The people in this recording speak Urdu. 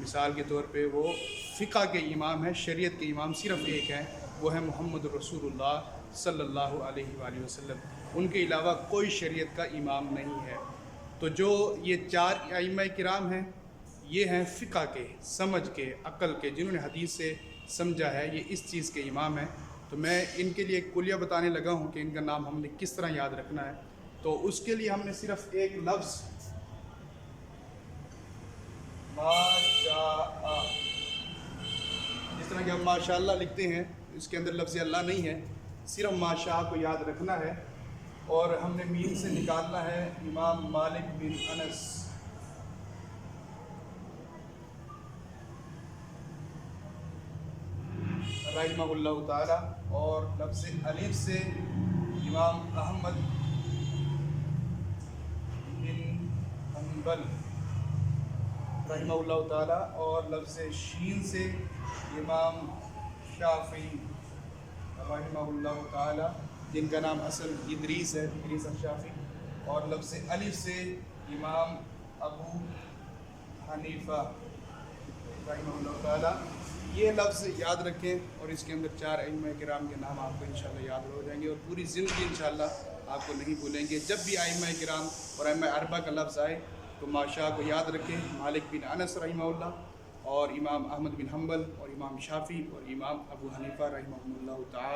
مثال کے طور پہ وہ فقہ کے امام ہیں، شریعت کے امام صرف ایک ہیں، وہ ہے محمد رسول اللہ صلی اللہ علیہ وآلہ وسلم، ان کے علاوہ کوئی شریعت کا امام نہیں ہے۔ تو جو یہ 4 ائمہ کرام ہیں، یہ ہیں فقہ کے، سمجھ کے، عقل کے، جنہوں نے حدیث سے سمجھا ہے، یہ اس چیز کے امام ہیں۔ تو میں ان کے لیے ایک کلیہ بتانے لگا ہوں کہ ان کا نام ہم نے کس طرح یاد رکھنا ہے۔ تو اس کے لیے ہم نے صرف ایک لفظ ماشاء، جس طرح کہ ہم ماشاء اللہ لکھتے ہیں، اس کے اندر لفظ اللہ نہیں ہے، صرف ماشاء کو یاد رکھنا ہے، اور ہم نے میم سے نکالنا ہے امام مالک بن انس رحمہ اللہ تعالی، اور لفظ الف سے امام احمد بن حنبل رحمہ اللہ تعالی، اور لفظ شین سے امام شافعی رحمہ اللہ تعالی، جن کا نام اصل ادریس ہے، ادریس الشافعی، اور لفظ الف سے امام ابو حنیفہ رحمہ اللہ تعالی۔ یہ لفظ یاد رکھیں، اور اس کے اندر 4 ائمہ کرام کے نام آپ کو انشاءاللہ یاد ہو جائیں گے، اور پوری زندگی انشاءاللہ آپ کو نہیں بھولیں گے۔ جب بھی ائمہ کرام اور ائمہ اربعہ کا لفظ آئے تو ماشاء کو یاد رکھیں، مالک بن انس رحمہ اللہ، اور امام احمد بن حنبل، اور امام شافعی، اور امام ابو حنیفہ رحمہ اللہ تعالی۔